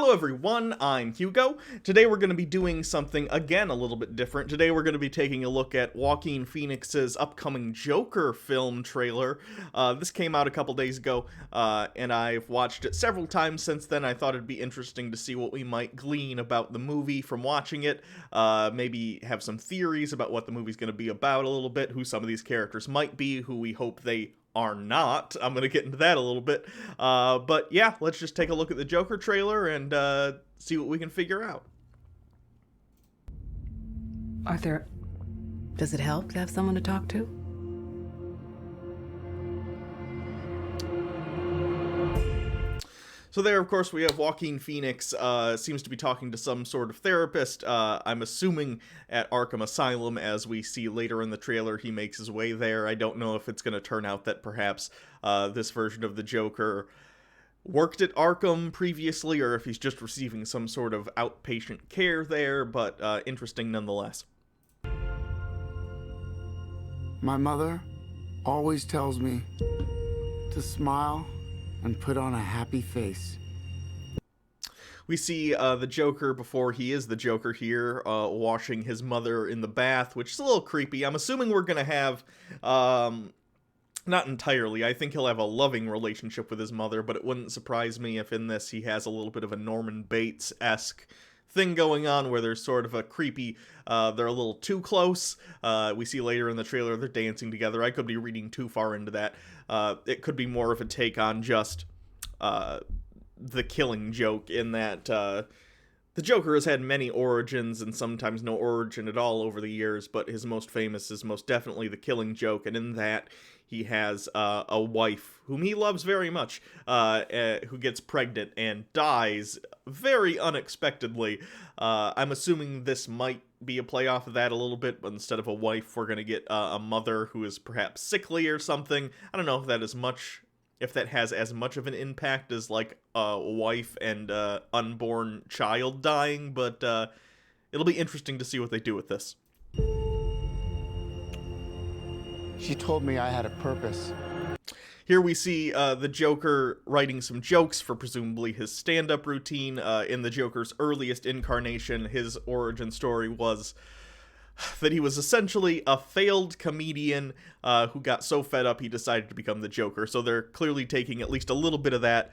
Hello everyone, I'm Hugo. Today we're going to be doing something, again, a little bit different. Today we're going to be taking a look at Joaquin Phoenix's upcoming Joker film trailer. This came out a couple days ago, and I've watched it several times since then. I thought it'd be interesting to see what we might glean about the movie from watching it. Maybe have some theories about what the movie's going to be about a little bit, who some of these characters might be, who we hope they are not. I'm going to get into that a little bit. But yeah, let's just take a look at the Joker trailer and see what we can figure out. Arthur, does it help to have someone to talk to? So there, of course, we have Joaquin Phoenix, seems to be talking to some sort of therapist, I'm assuming at Arkham Asylum. As we see later in the trailer, he makes his way there. I don't know if it's going to turn out that perhaps this version of the Joker worked at Arkham previously, or if he's just receiving some sort of outpatient care there, but interesting nonetheless. My mother always tells me to smile and put on a happy face. We see the Joker before he is the Joker here, washing his mother in the bath, which is a little creepy. I'm assuming we're going to have, not entirely, I think he'll have a loving relationship with his mother, but it wouldn't surprise me if in this he has a little bit of a Norman Bates-esque thing going on where there's sort of a creepy, they're a little too close. We see later in the trailer they're dancing together. I could be reading too far into that. It could be more of a take on just the Killing Joke, in that the Joker has had many origins and sometimes no origin at all over the years, but his most famous is most definitely the Killing Joke, and in that he has a wife whom he loves very much, who gets pregnant and dies very unexpectedly. I'm assuming this might be a play off of that a little bit, but instead of a wife, we're going to get a mother who is perhaps sickly or something. I don't know if that has as much of an impact as like a wife and unborn child dying, but it'll be interesting to see what they do with this. She told me I had a purpose. Here we see the Joker writing some jokes for presumably his stand-up routine. In the Joker's earliest incarnation, his origin story was that he was essentially a failed comedian who got so fed up he decided to become the Joker. So they're clearly taking at least a little bit of that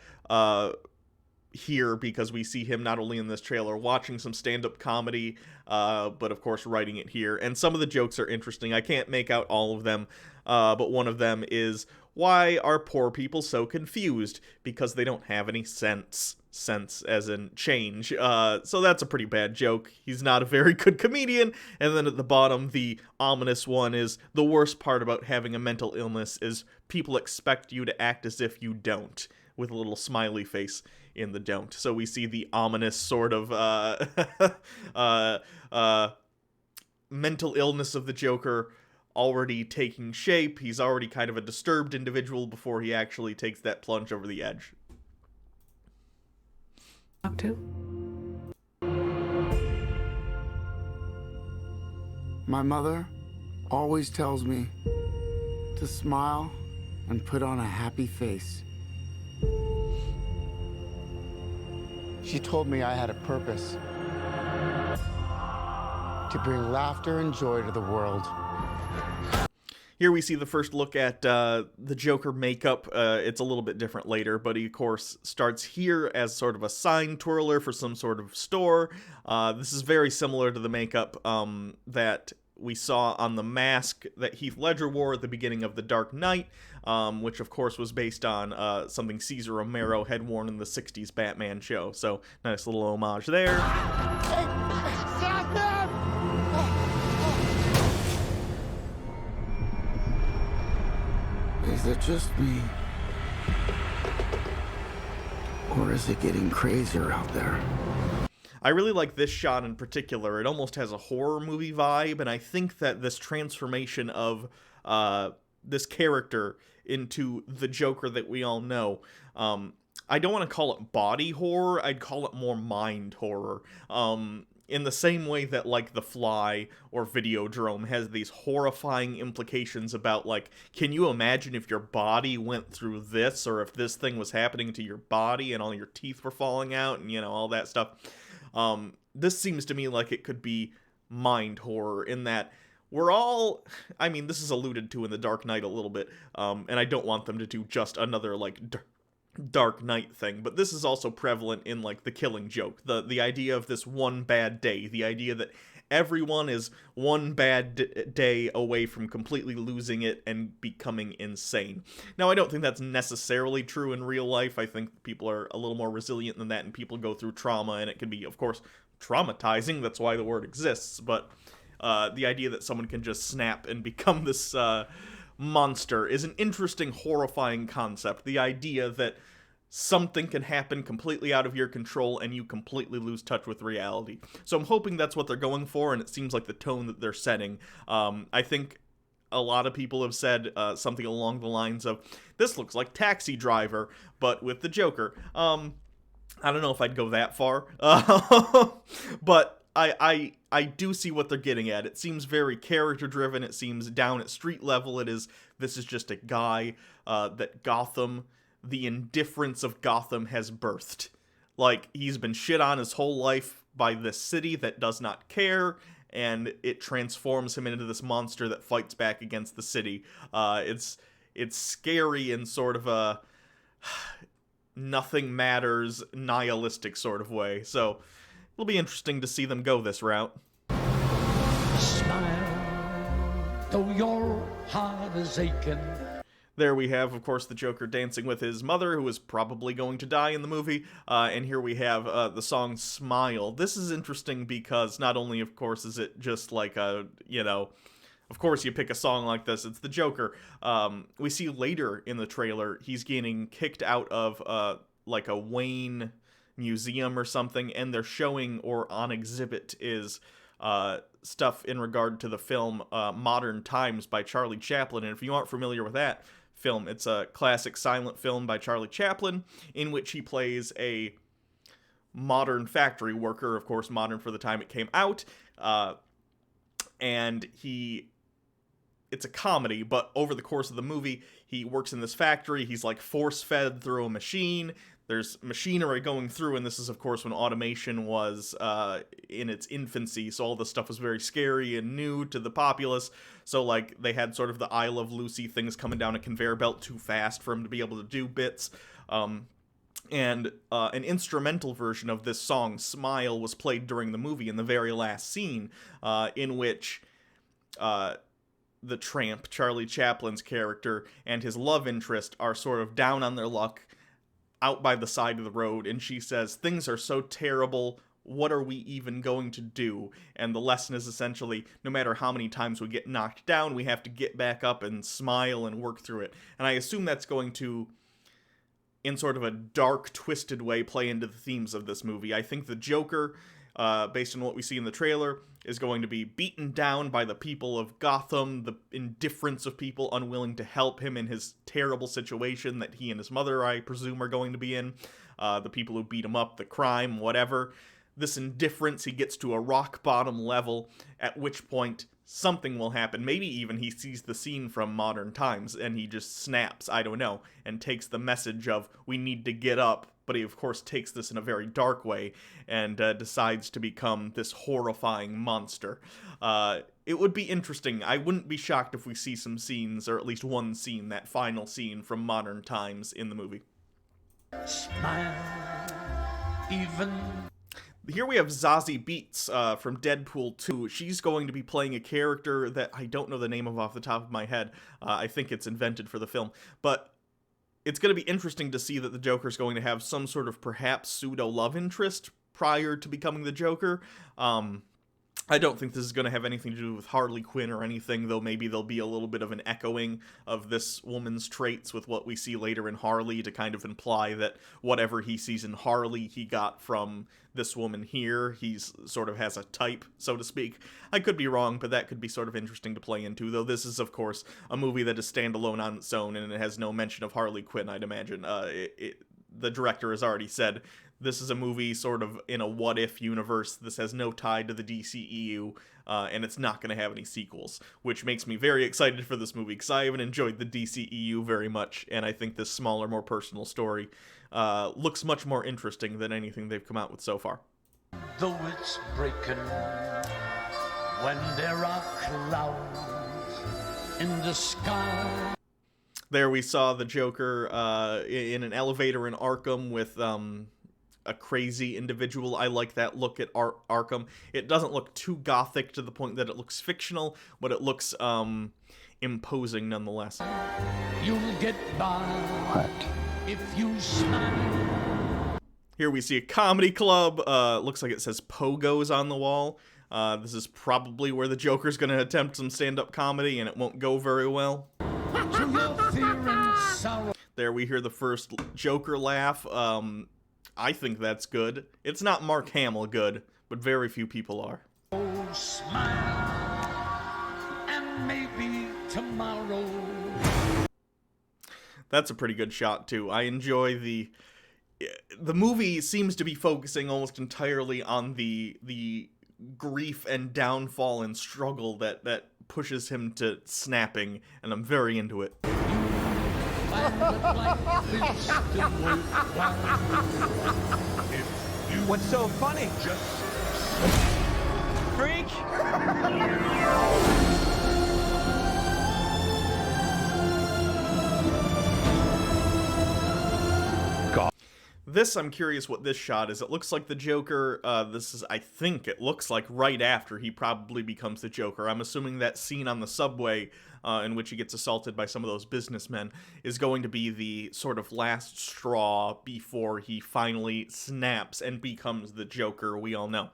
here, because we see him not only in this trailer watching some stand-up comedy, but of course writing it here. And some of the jokes are interesting. I can't make out all of them, but one of them is, why are poor people so confused? Because they don't have any sense. Sense as in change. So that's a pretty bad joke. He's not a very good comedian. And then at the bottom, the ominous one is, the worst part about having a mental illness is people expect you to act as if you don't, with a little smiley face in the don't. So we see the ominous sort of mental illness of the Joker already taking shape. He's already kind of a disturbed individual before he actually takes that plunge over the edge. Talk to? My mother always tells me to smile and put on a happy face. She told me I had a purpose: to bring laughter and joy to the world. Here we see the first look at the Joker makeup. It's a little bit different later, but he, of course, starts here as sort of a sign twirler for some sort of store. This is very similar to the makeup that we saw on the mask that Heath Ledger wore at the beginning of The Dark Knight, which, of course, was based on something Cesar Romero had worn in the 60s Batman show. So, nice little homage there. Stop them! Is it just me? Or is it getting crazier out there? I really like this shot in particular. It almost has a horror movie vibe, and I think that this transformation of this character into the Joker that we all know, I don't want to call it body horror, I'd call it more mind horror. in the same way that, like, The Fly or Videodrome has these horrifying implications about, like, can you imagine if your body went through this, or if this thing was happening to your body and all your teeth were falling out and, all that stuff. This seems to me like it could be mind horror, in that we're all, I mean, this is alluded to in The Dark Knight a little bit, and I don't want them to do just another, like, Dark Knight thing, but this is also prevalent in, like, The Killing Joke. The idea of this one bad day, the idea that everyone is one bad day away from completely losing it and becoming insane. Now, I don't think that's necessarily true in real life. I think people are a little more resilient than that, and people go through trauma, and it can be, of course, traumatizing. That's why the word exists, but the idea that someone can just snap and become this monster is an interesting, horrifying concept. The idea that something can happen completely out of your control and you completely lose touch with reality. So I'm hoping that's what they're going for, and it seems like the tone that they're setting. I think a lot of people have said something along the lines of, this looks like Taxi Driver, but with the Joker. I don't know if I'd go that far, but I do see what they're getting at. It seems very character-driven. It seems down at street level. This is just a guy that Gotham, the indifference of Gotham, has birthed. Like, he's been shit on his whole life by this city that does not care, and it transforms him into this monster that fights back against the city. It's scary in sort of a nothing matters, nihilistic sort of way. So it'll be interesting to see them go this route. Smile, though your heart is aching. There we have, of course, the Joker dancing with his mother, who is probably going to die in the movie. And here we have the song Smile. This is interesting because not only, of course, is it just like a, of course you pick a song like this, it's the Joker. We see later in the trailer, he's getting kicked out of like a Wayne museum or something, and they're showing, or on exhibit is stuff in regard to the film Modern Times by Charlie Chaplin. And if you aren't familiar with that film, it's a classic silent film by Charlie Chaplin in which he plays a modern factory worker, of course modern for the time it came out, and it's a comedy, but over the course of the movie, he works in this factory, he's like force-fed through a machine, there's machinery going through, and this is, of course, when automation was in its infancy, so all this stuff was very scary and new to the populace, so, like, they had sort of the I Love Lucy things coming down a conveyor belt too fast for him to be able to do bits, and an instrumental version of this song, Smile, was played during the movie in the very last scene, in which the tramp, Charlie Chaplin's character, and his love interest are sort of down on their luck, out by the side of the road, and she says, things are so terrible, what are we even going to do? And the lesson is essentially, no matter how many times we get knocked down, we have to get back up and smile and work through it. And I assume that's going to, in sort of a dark, twisted way, play into the themes of this movie. I think the Joker, based on what we see in the trailer, is going to be beaten down by the people of Gotham, the indifference of people unwilling to help him in his terrible situation that he and his mother, I presume, are going to be in, the people who beat him up, the crime, whatever. This indifference, he gets to a rock bottom level, at which point something will happen. Maybe even he sees the scene from Modern Times and he just snaps, I don't know, and takes the message of, we need to get up, but he of course takes this in a very dark way and decides to become this horrifying monster. It would be interesting. I wouldn't be shocked if we see some scenes, or at least one scene, that final scene from Modern Times in the movie. Smile, even. Here we have Zazie Beetz from Deadpool 2. She's going to be playing a character that I don't know the name of off the top of my head. I think it's invented for the film. But it's going to be interesting to see that the Joker's going to have some sort of perhaps pseudo-love interest prior to becoming the Joker. I don't think this is going to have anything to do with Harley Quinn or anything, though maybe there'll be a little bit of an echoing of this woman's traits with what we see later in Harley to kind of imply that whatever he sees in Harley he got from this woman here. He's sort of has a type, so to speak. I could be wrong, but that could be sort of interesting to play into, though this is, of course, a movie that is standalone on its own, and it has no mention of Harley Quinn, I'd imagine. The director has already said this is a movie sort of in a what-if universe. This has no tie to the DCEU, and it's not going to have any sequels, which makes me very excited for this movie, because I haven't enjoyed the DCEU very much, and I think this smaller, more personal story looks much more interesting than anything they've come out with so far. Though it's breaking when there are clouds in the sky. There we saw the Joker in an elevator in Arkham with a crazy individual. I like that look at Arkham. It doesn't look too gothic to the point that it looks fictional, but it looks imposing nonetheless. You'll get by. What? If you smile. Here we see a comedy club. Looks like it says Pogo's on the wall. This is probably where the Joker's going to attempt some stand-up comedy, and it won't go very well. To your fear and sorrow. There we hear the first Joker laugh. I think that's good. It's not Mark Hamill good, but very few people are. Oh, smile, and maybe tomorrow. That's a pretty good shot too. I enjoy the movie seems to be focusing almost entirely on the grief and downfall and struggle that pushes him to snapping, and I'm very into it. What's so funny? Freak? This, I'm curious what this shot is. It looks like the Joker, I think it looks like right after he probably becomes the Joker. I'm assuming that scene on the subway in which he gets assaulted by some of those businessmen is going to be the sort of last straw before he finally snaps and becomes the Joker we all know.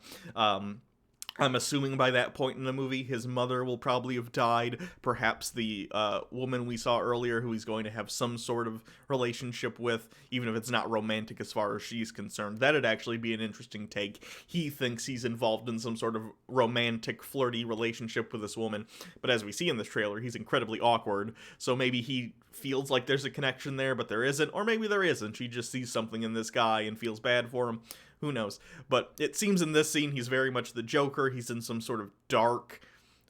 I'm assuming by that point in the movie, his mother will probably have died. Perhaps the woman we saw earlier who he's going to have some sort of relationship with, even if it's not romantic as far as she's concerned. That'd actually be an interesting take. He thinks he's involved in some sort of romantic, flirty relationship with this woman. But as we see in this trailer, he's incredibly awkward. So maybe he feels like there's a connection there, but there isn't. Or maybe there isn't. She just sees something in this guy and feels bad for him. Who knows? But it seems in this scene he's very much the Joker. He's in some sort of dark,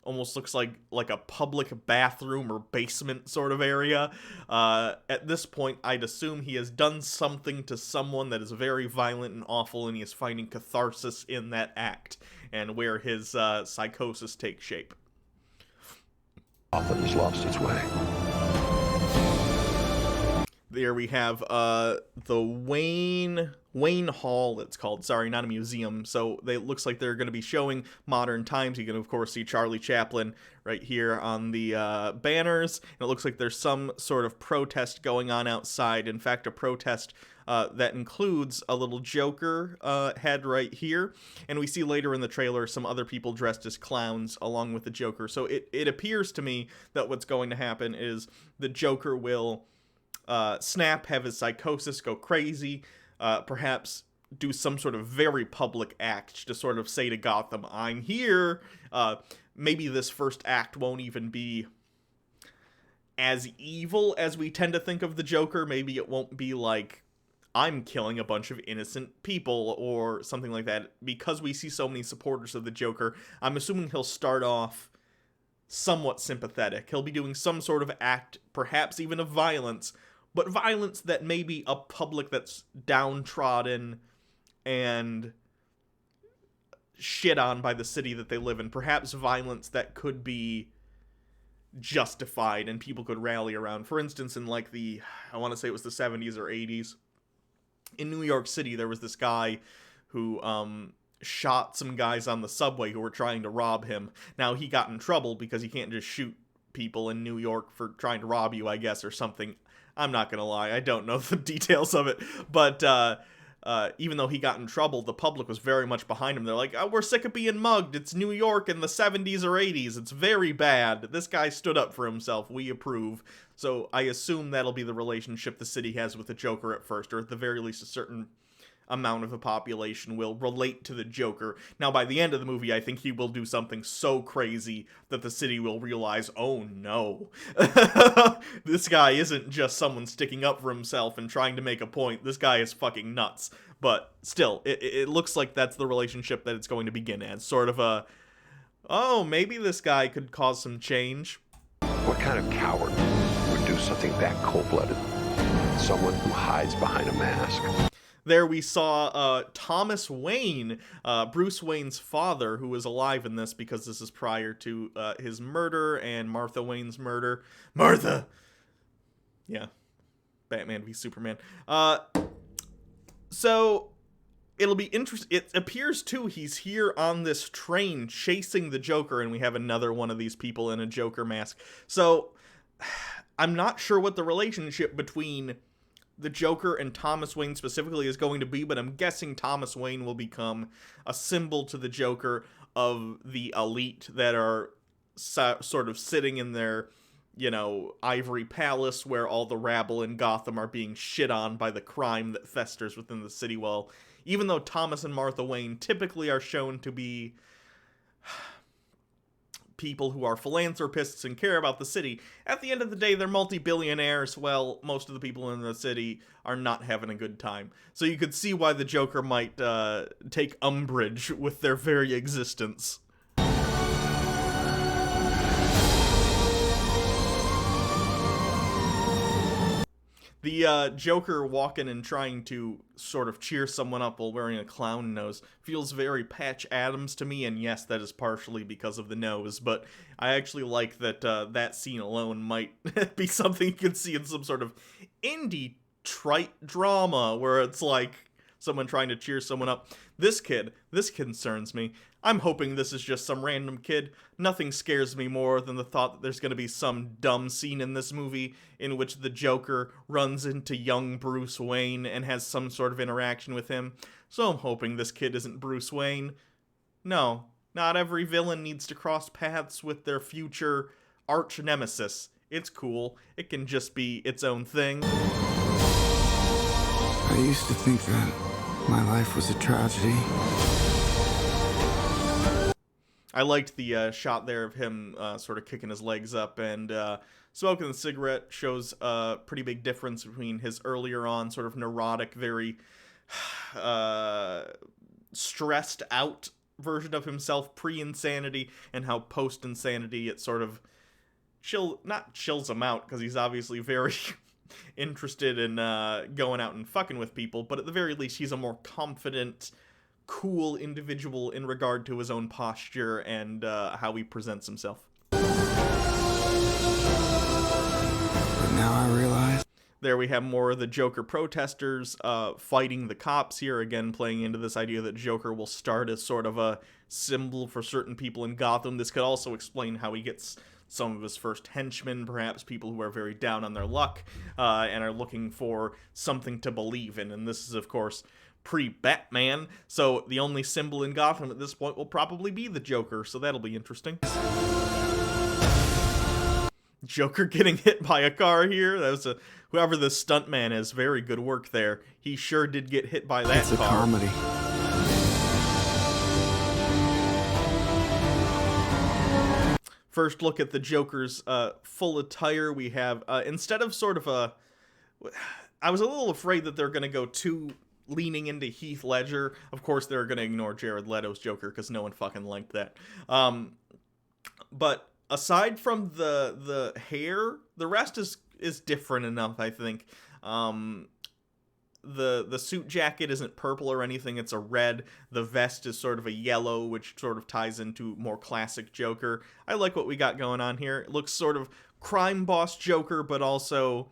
almost looks like a public bathroom or basement sort of area. At this point, I'd assume he has done something to someone that is very violent and awful, and he is finding catharsis in that act, and where his psychosis takes shape. Gotham has lost its way. There we have the Wayne Hall, it's called. Sorry, not a museum. So it looks like they're going to be showing modern times. You can, of course, see Charlie Chaplin right here on the banners. And it looks like there's some sort of protest going on outside. In fact, a protest that includes a little Joker head right here. And we see later in the trailer some other people dressed as clowns along with the Joker. So it appears to me that what's going to happen is the Joker will snap, have his psychosis go crazy, perhaps do some sort of very public act to sort of say to Gotham, I'm here. Maybe this first act won't even be as evil as we tend to think of the Joker. Maybe it won't be like, I'm killing a bunch of innocent people or something like that. Because we see so many supporters of the Joker, I'm assuming he'll start off somewhat sympathetic. He'll be doing some sort of act, perhaps even of violence, but violence that may be a public that's downtrodden and shit on by the city that they live in. Perhaps violence that could be justified and people could rally around. For instance, in like I want to say it was the 70s or 80s, in New York City, there was this guy who shot some guys on the subway who were trying to rob him. Now, he got in trouble because he can't just shoot people in New York for trying to rob you, I guess, or something. I'm not gonna lie, I don't know the details of it, but even though he got in trouble, the public was very much behind him. They're like, oh, we're sick of being mugged. It's New York in the 70s or 80s. It's very bad. This guy stood up for himself. We approve. So I assume that'll be the relationship the city has with the Joker at first, or at the very least a certain amount of the population will relate to the Joker. Now, by the end of the movie, I think he will do something so crazy that the city will realize, oh no, this guy isn't just someone sticking up for himself and trying to make a point. This guy is fucking nuts. But still, it looks like that's the relationship that it's going to begin as. Sort of a, oh, maybe this guy could cause some change. What kind of coward would do something that cold-blooded? Someone who hides behind a mask. There we saw Thomas Wayne, Bruce Wayne's father, who was alive in this because this is prior to his murder and Martha Wayne's murder. Martha! Yeah. Batman v Superman. So, it'll be interesting. It appears, too, he's here on this train chasing the Joker, and we have another one of these people in a Joker mask. So, I'm not sure what the relationship between the Joker and Thomas Wayne specifically is going to be, but I'm guessing Thomas Wayne will become a symbol to the Joker of the elite that are sort of sitting in their, you know, ivory palace where all the rabble in Gotham are being shit on by the crime that festers within the city. Well, even though Thomas and Martha Wayne typically are shown to be people who are philanthropists and care about the city, at the end of the day, they're multi-billionaires. Well, most of the people in the city are not having a good time. So you could see why the Joker might take umbrage with their very existence. The Joker walking and trying to sort of cheer someone up while wearing a clown nose feels very Patch Adams to me, and yes, that is partially because of the nose, but I actually like that that scene alone might be something you could see in some sort of indie trite drama, where it's like someone trying to cheer someone up. This concerns me. I'm hoping this is just some random kid. Nothing scares me more than the thought that there's going to be some dumb scene in this movie in which the Joker runs into young Bruce Wayne and has some sort of interaction with him. So I'm hoping this kid isn't Bruce Wayne. No, not every villain needs to cross paths with their future arch nemesis. It's cool. It can just be its own thing. I used to think that my life was a tragedy. I liked the shot there of him sort of kicking his legs up and smoking the cigarette. Shows a pretty big difference between his earlier on sort of neurotic, very stressed out version of himself pre-insanity, and how post-insanity it sort of not chills him out, because he's obviously very interested in going out and fucking with people, but at the very least he's a more confident, cool individual in regard to his own posture and how he presents himself. But now I realize. There we have more of the Joker protesters fighting the cops here, again playing into this idea that Joker will start as sort of a symbol for certain people in Gotham. This could also explain how he gets some of his first henchmen, perhaps people who are very down on their luck and are looking for something to believe in. And this is, of course, pre-Batman, so the only symbol in Gotham at this point will probably be the Joker, so that'll be interesting. Joker getting hit by a car here. That was whoever the stuntman is, very good work there. He sure did get hit by that car. It's a comedy. First look at the Joker's full attire. We have, instead of sort of a... I was a little afraid that they're going to go too leaning into Heath Ledger. Of course, they're going to ignore Jared Leto's Joker, because no one fucking liked that. But aside from the hair, the rest is different enough, I think. The suit jacket isn't purple or anything, it's a red. The vest is sort of a yellow, which sort of ties into more classic Joker. I like what we got going on here. It looks sort of crime boss Joker, but also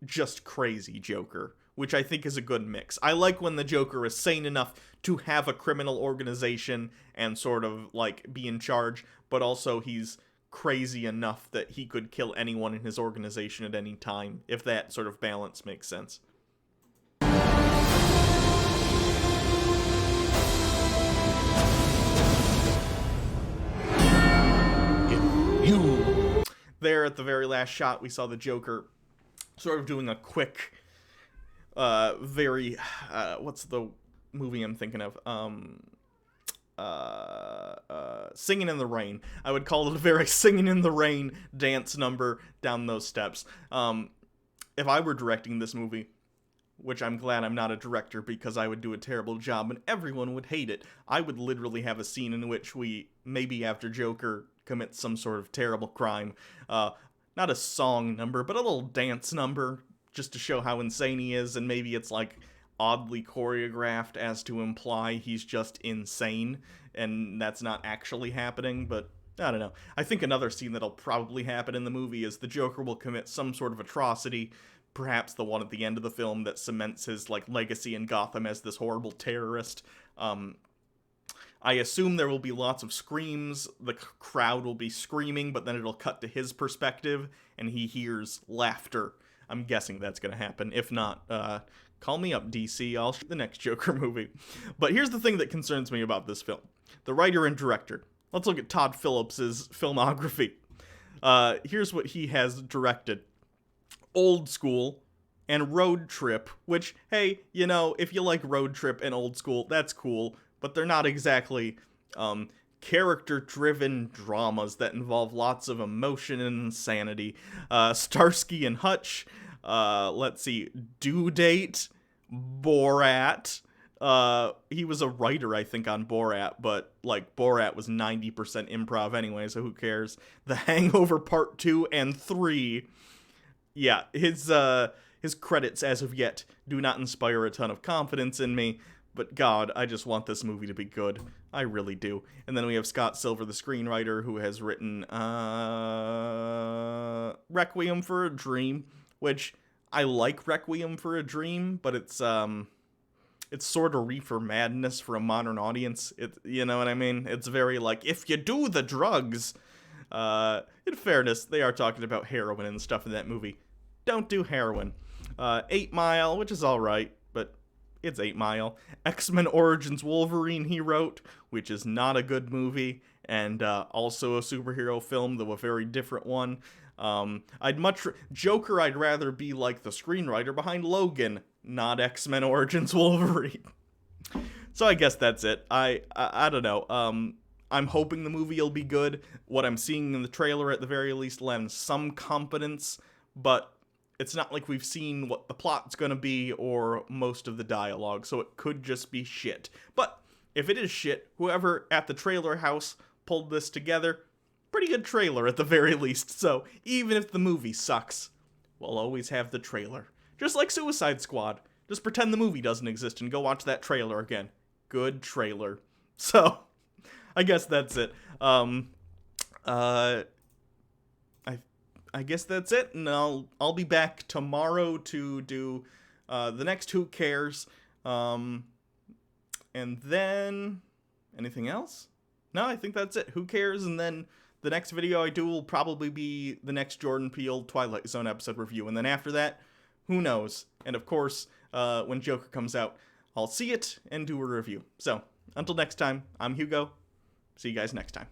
just crazy Joker, which I think is a good mix. I like when the Joker is sane enough to have a criminal organization and sort of, like, be in charge, but also he's crazy enough that he could kill anyone in his organization at any time, if that sort of balance makes sense. There at the very last shot, we saw the Joker sort of doing a quick very, what's the movie I'm thinking of? Singing in the Rain. I would call it a very Singing in the Rain dance number down those steps. If I were directing this movie, which I'm glad I'm not a director because I would do a terrible job and everyone would hate it, I would literally have a scene in which we, maybe after Joker commits some sort of terrible crime, not a song number, but a little dance number, just to show how insane he is, and maybe it's like oddly choreographed as to imply he's just insane, and that's not actually happening, but I don't know. I think another scene that'll probably happen in the movie is the Joker will commit some sort of atrocity, perhaps the one at the end of the film that cements his, like, legacy in Gotham as this horrible terrorist. I assume there will be lots of screams, the crowd will be screaming, but then it'll cut to his perspective, and he hears laughter. I'm guessing that's gonna happen. If not, call me up, DC. I'll shoot the next Joker movie. But here's the thing that concerns me about this film. The writer and director. Let's look at Todd Phillips' filmography. Here's what he has directed. Old School and Road Trip, which, hey, you know, if you like Road Trip and Old School, that's cool, but they're not exactly character-driven dramas that involve lots of emotion and insanity. Starsky and Hutch, let's see, Due Date, Borat. He was a writer, I think, on Borat, but, like, Borat was 90% improv anyway, so who cares? The Hangover Part 2 and 3. Yeah, his credits as of yet do not inspire a ton of confidence in me, but God, I just want this movie to be good. I really do. And then we have Scott Silver, the screenwriter, who has written Requiem for a Dream, which I like Requiem for a Dream, but it's sort of reefer madness for a modern audience. You know what I mean? It's very like, if you do the drugs. In fairness, they are talking about heroin and stuff in that movie. Don't do heroin. 8 Mile, which is alright, but it's 8 Mile. X-Men Origins Wolverine he wrote, which is not a good movie, and also a superhero film, though a very different one. Joker, I'd rather be like the screenwriter behind Logan, not X-Men Origins Wolverine. So I guess that's it. I don't know. I'm hoping the movie will be good. What I'm seeing in the trailer, at the very least, lends some confidence, but it's not like we've seen what the plot's gonna be or most of the dialogue, so it could just be shit. But if it is shit, whoever at the trailer house pulled this together, pretty good trailer at the very least. So even if the movie sucks, we'll always have the trailer. Just like Suicide Squad. Just pretend the movie doesn't exist and go watch that trailer again. Good trailer. So I guess that's it. I guess that's it, and I'll be back tomorrow to do the next Who Cares, and then anything else? No, I think that's it. Who Cares, and then the next video I do will probably be the next Jordan Peele Twilight Zone episode review, and then after that, who knows? And of course, when Joker comes out, I'll see it and do a review. So until next time, I'm Hugo. See you guys next time.